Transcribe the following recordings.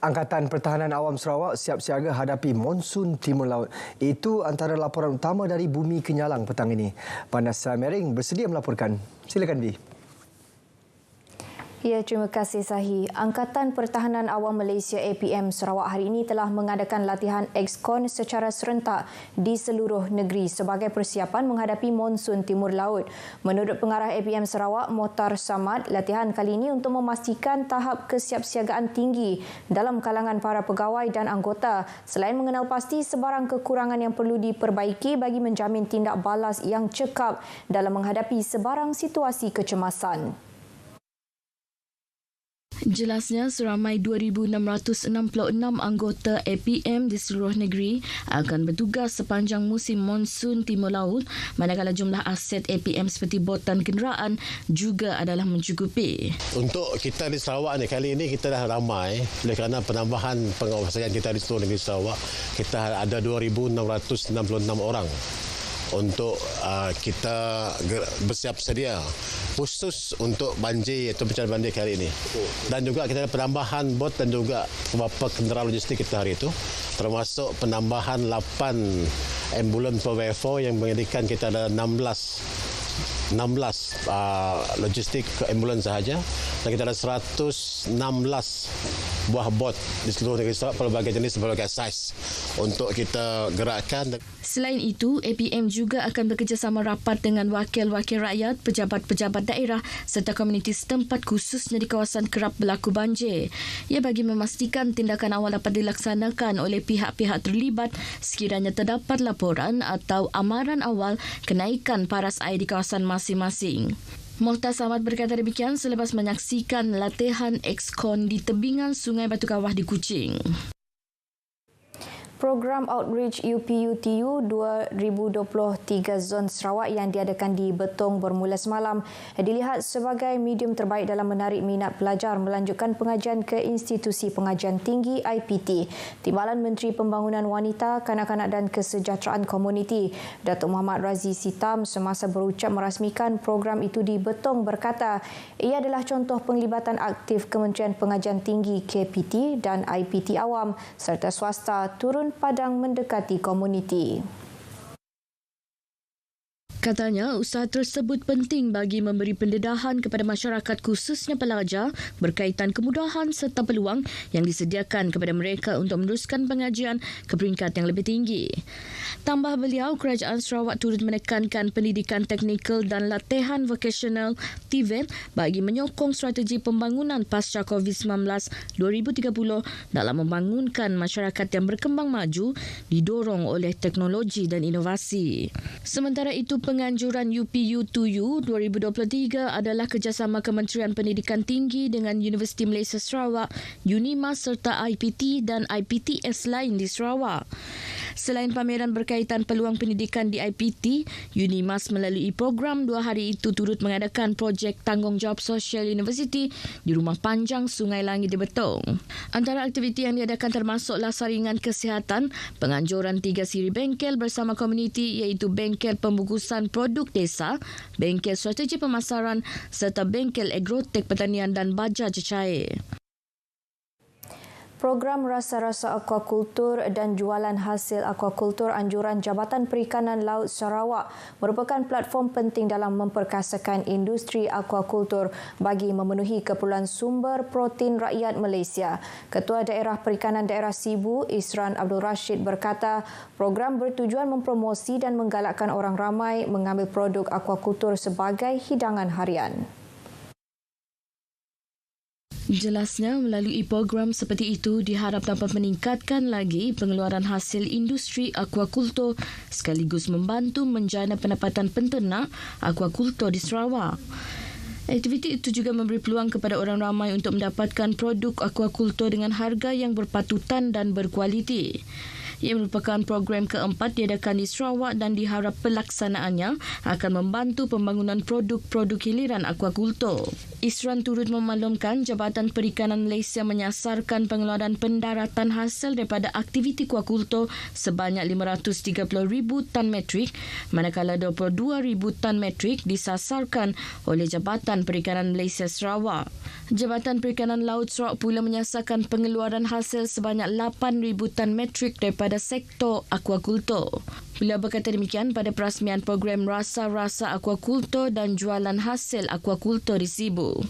Angkatan Pertahanan Awam Sarawak siap siaga hadapi monsun Timur Laut. Itu antara laporan utama dari Bumi Kenyalang petang ini. Vanessa Mering bersedia melaporkan. Silakan, Vi. Ya, terima kasih Sahi. Angkatan Pertahanan Awam Malaysia APM Sarawak hari ini telah mengadakan latihan XCON secara serentak di seluruh negeri sebagai persiapan menghadapi monsun Timur Laut. Menurut pengarah APM Sarawak, Mohtar Samad, latihan kali ini untuk memastikan tahap kesiapsiagaan tinggi dalam kalangan para pegawai dan anggota selain mengenal pasti sebarang kekurangan yang perlu diperbaiki bagi menjamin tindak balas yang cekap dalam menghadapi sebarang situasi kecemasan. Jelasnya, seramai 2,666 anggota APM di seluruh negeri akan bertugas sepanjang musim monsun Timur Laut, manakala jumlah aset APM seperti bot dan kenderaan juga adalah mencukupi. Untuk kita di Sarawak ni, kali ini kita dah ramai oleh kerana penambahan penguasaan kita di seluruh negeri Sarawak. Kita ada 2,666 orang untuk kita bersiap sedia khusus untuk banjir atau bencana banjir kali ini. Dan juga kita ada penambahan bot dan juga beberapa kenderaan logistik kita hari itu, termasuk penambahan 8 ambulans PWFO yang menjadikan kita ada 16 logistik ambulans sahaja, dan kita ada 116 buah bot di seluruh negeri Sarawak pelbagai jenis, pelbagai saiz untuk kita gerakkan. Selain itu, APM juga akan bekerjasama rapat dengan wakil-wakil rakyat, pejabat-pejabat daerah serta komuniti setempat khususnya di kawasan kerap berlaku banjir. Ia bagi memastikan tindakan awal dapat dilaksanakan oleh pihak-pihak terlibat sekiranya terdapat laporan atau amaran awal kenaikan paras air di kawasan masing-masing. Mohtar Samad berkata demikian selepas menyaksikan latihan XCON di tebingan Sungai Batu Kawah di Kuching. Program Outreach UPUTU 2023 Zon Sarawak yang diadakan di Betong bermula semalam dilihat sebagai medium terbaik dalam menarik minat pelajar melanjutkan pengajian ke Institusi Pengajian Tinggi IPT. Timbalan Menteri Pembangunan Wanita, Kanak-kanak dan Kesejahteraan Komuniti, Datuk Muhammad Razi Sitam semasa berucap merasmikan program itu di Betong berkata, ia adalah contoh penglibatan aktif Kementerian Pengajian Tinggi KPT dan IPT Awam serta swasta turun padang mendekati komuniti. Katanya, usaha tersebut penting bagi memberi pendedahan kepada masyarakat khususnya pelajar berkaitan kemudahan serta peluang yang disediakan kepada mereka untuk meneruskan pengajian ke peringkat yang lebih tinggi. Tambah beliau, Kerajaan Sarawak turut menekankan pendidikan teknikal dan latihan vokasional TVET bagi menyokong strategi pembangunan pasca COVID-19 2030 dalam membangunkan masyarakat yang berkembang maju didorong oleh teknologi dan inovasi. Sementara itu, penganjuran UPUTU 2023 adalah kerjasama Kementerian Pendidikan Tinggi dengan Universiti Malaysia Sarawak, UNIMAS serta IPT dan IPTS lain di Sarawak. Selain pameran berkaitan peluang pendidikan di IPT, UNIMAS melalui program 2 hari itu turut mengadakan projek tanggungjawab sosial universiti di Rumah Panjang Sungai Langit di Betong. Antara aktiviti yang diadakan termasuklah saringan kesihatan, penganjuran 3 siri bengkel bersama komuniti iaitu bengkel pembungkusan produk desa, bengkel strategi pemasaran serta bengkel agrotek pertanian dan baja cecair. Program Rasa-Rasa Aquakultur dan Jualan Hasil Aquakultur Anjuran Jabatan Perikanan Laut Sarawak merupakan platform penting dalam memperkasakan industri aquakultur bagi memenuhi keperluan sumber protein rakyat Malaysia. Ketua Daerah Perikanan Daerah Sibu, Isran Abdul Rashid berkata, program bertujuan mempromosi dan menggalakkan orang ramai mengambil produk aquakultur sebagai hidangan harian. Jelasnya, melalui program seperti itu diharap dapat meningkatkan lagi pengeluaran hasil industri aquakultur sekaligus membantu menjana pendapatan penternak aquakultur di Sarawak. Aktiviti itu juga memberi peluang kepada orang ramai untuk mendapatkan produk aquakultur dengan harga yang berpatutan dan berkualiti. Ia merupakan program keempat diadakan di Sarawak dan diharap pelaksanaannya akan membantu pembangunan produk-produk hiliran aquakultur. Isran turut memaklumkan Jabatan Perikanan Malaysia menyasarkan pengeluaran pendaratan hasil daripada aktiviti aquakultur sebanyak 530,000 tan metrik, manakala 22,000 tan metrik disasarkan oleh Jabatan Perikanan Malaysia Sarawak. Jabatan Perikanan Laut Sarawak pula menyasarkan pengeluaran hasil sebanyak 8,000 tan metrik daripada sektor akuakultur. Beliau berkata demikian pada perasmian program Rasa-Rasa Akuakultur dan Jualan Hasil Akuakultur di Sibu.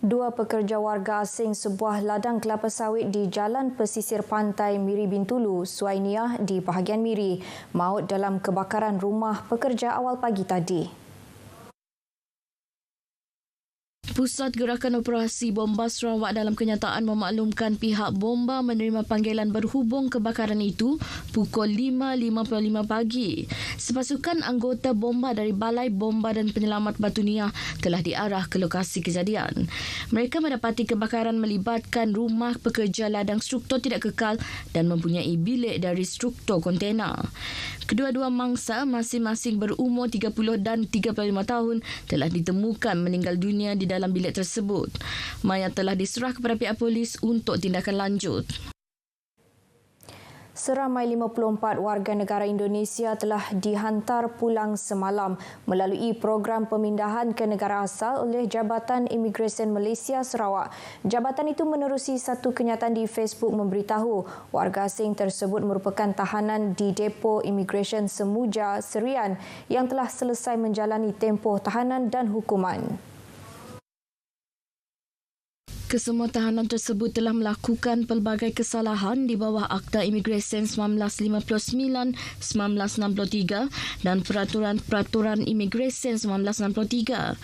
Dua pekerja warga asing sebuah ladang kelapa sawit di Jalan Pesisir Pantai Miri Bintulu, Suainiah di bahagian Miri, maut dalam kebakaran rumah pekerja awal pagi tadi. Pusat Gerakan Operasi Bomba Sarawak dalam kenyataan memaklumkan pihak bomba menerima panggilan berhubung kebakaran itu pukul 5.55 pagi. Sepasukan anggota bomba dari Balai Bomba dan Penyelamat Batunia telah diarah ke lokasi kejadian. Mereka mendapati kebakaran melibatkan rumah pekerja ladang struktur tidak kekal dan mempunyai bilik dari struktur kontena. Kedua-dua mangsa masing-masing berumur 30 dan 35 tahun telah ditemukan meninggal dunia di dalam bilik tersebut. Mayat telah diserah kepada pihak polis untuk tindakan lanjut. Seramai 54 warga negara Indonesia telah dihantar pulang semalam melalui program pemindahan ke negara asal oleh Jabatan Imigresen Malaysia Sarawak. Jabatan itu menerusi satu kenyataan di Facebook memberitahu warga asing tersebut merupakan tahanan di Depo Imigresen Semuja, Serian yang telah selesai menjalani tempoh tahanan dan hukuman. Kesemua tahanan tersebut telah melakukan pelbagai kesalahan di bawah Akta Imigresen 1959, 1963 dan Peraturan-Peraturan Imigresen 1963.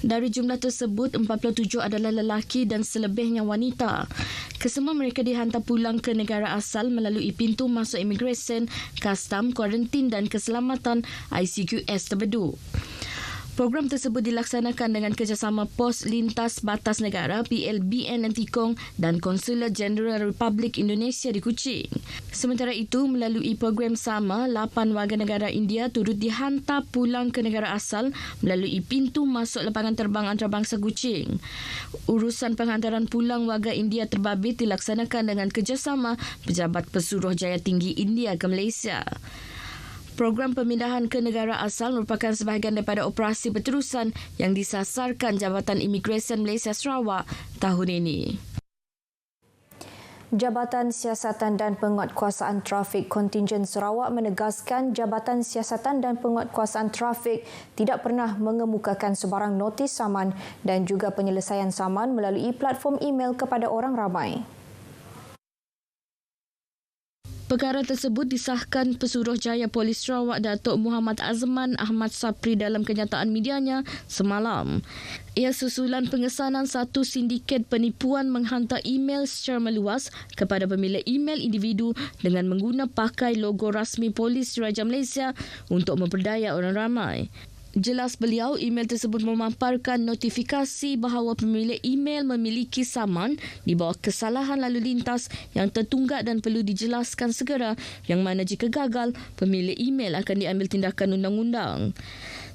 Dari jumlah tersebut, 47 adalah lelaki dan selebihnya wanita. Kesemua mereka dihantar pulang ke negara asal melalui pintu masuk imigresen, kastam, kuarantin dan keselamatan ICQS Tebedu. Program tersebut dilaksanakan dengan kerjasama Pos Lintas Batas Negara PLBN Nantikong dan Konsulat Jenderal Republik Indonesia di Kuching. Sementara itu, melalui program sama, 8 warga negara India turut dihantar pulang ke negara asal melalui pintu masuk lapangan terbang antarabangsa Kuching. Urusan penghantaran pulang warga India terbabit dilaksanakan dengan kerjasama Pejabat Pesuruhjaya Tinggi India ke Malaysia. Program pemindahan ke negara asal merupakan sebahagian daripada operasi berterusan yang disasarkan Jabatan Imigresen Malaysia Sarawak tahun ini. Jabatan Siasatan dan Penguatkuasaan Trafik Kontingen Sarawak menegaskan Jabatan Siasatan dan Penguatkuasaan Trafik tidak pernah mengemukakan sebarang notis saman dan juga penyelesaian saman melalui platform email kepada orang ramai. Perkara tersebut disahkan Pesuruhjaya Polis Sarawak Datuk Muhammad Azman Ahmad Sapri dalam kenyataan medianya semalam. Ia susulan pengesanan satu sindiket penipuan menghantar email secara meluas kepada pemilik email individu dengan menggunakan pakai logo rasmi Polis Diraja Malaysia untuk memperdaya orang ramai. Jelas beliau, email tersebut memaparkan notifikasi bahawa pemilik email memiliki saman di bawah kesalahan lalu lintas yang tertunggak dan perlu dijelaskan segera, yang mana jika gagal, pemilik email akan diambil tindakan undang-undang.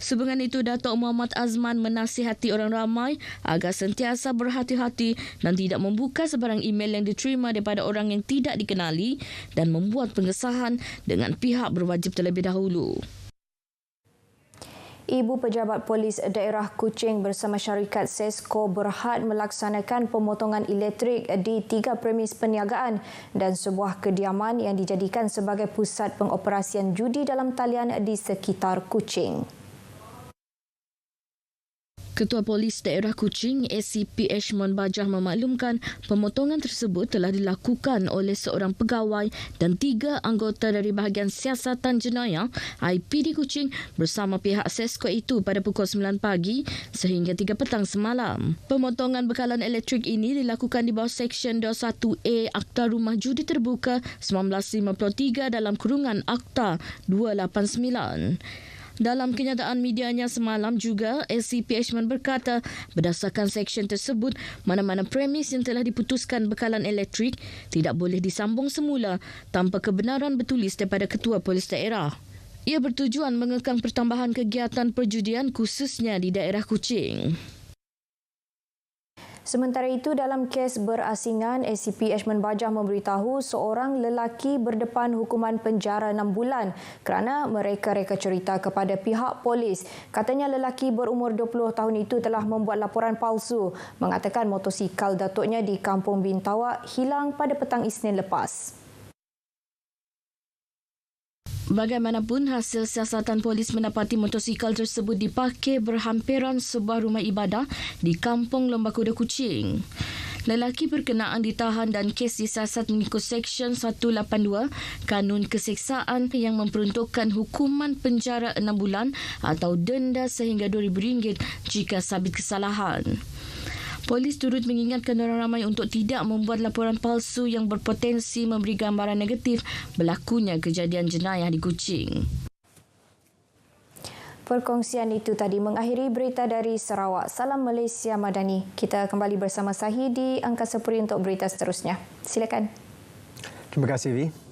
Sebenarnya itu, Datuk Muhammad Azman menasihati orang ramai agar sentiasa berhati-hati dan tidak membuka sebarang email yang diterima daripada orang yang tidak dikenali dan membuat pengesahan dengan pihak berwajib terlebih dahulu. Ibu Pejabat Polis Daerah Kuching bersama syarikat SESCO berhad melaksanakan pemotongan elektrik di 3 premis perniagaan dan sebuah kediaman yang dijadikan sebagai pusat pengoperasian judi dalam talian di sekitar Kuching. Ketua Polis Daerah Kuching, ACP Ashmon Bajah memaklumkan pemotongan tersebut telah dilakukan oleh seorang pegawai dan 3 anggota dari bahagian siasatan jenayah IPD Kuching bersama pihak SESCO itu pada pukul 9 pagi sehingga 3 petang semalam. Pemotongan bekalan elektrik ini dilakukan di bawah Seksyen 21A Akta Rumah Judi Terbuka 1953 dalam kurungan Akta 289. Dalam kenyataan medianya semalam juga, SCP Ashman berkata berdasarkan seksyen tersebut, mana-mana premis yang telah diputuskan bekalan elektrik tidak boleh disambung semula tanpa kebenaran bertulis daripada Ketua Polis Daerah. Ia bertujuan mengekang pertambahan kegiatan perjudian khususnya di daerah Kuching. Sementara itu, dalam kes berasingan, ACP Ashman Bajah memberitahu seorang lelaki berdepan hukuman penjara 6 bulan kerana mereka-reka cerita kepada pihak polis. Katanya lelaki berumur 20 tahun itu telah membuat laporan palsu mengatakan motosikal datuknya di Kampung Bintawak hilang pada petang Isnin lepas. Bagaimanapun, hasil siasatan polis mendapati motosikal tersebut diparkir berhampiran sebuah rumah ibadah di Kampung Lembah Kuda Kuching. Lelaki berkenaan ditahan dan kes disiasat mengikut Seksyen 182 Kanun Keseksaan yang memperuntukkan hukuman penjara 6 bulan atau denda sehingga RM2,000 jika sabit kesalahan. Polis turut mengingatkan orang ramai untuk tidak membuat laporan palsu yang berpotensi memberi gambaran negatif berlakunya kejadian jenayah di Kuching. Perkongsian itu tadi mengakhiri berita dari Sarawak. Salam Malaysia Madani. Kita kembali bersama Sahih di Angkasa Puri untuk berita seterusnya. Silakan. Terima kasih, Vi.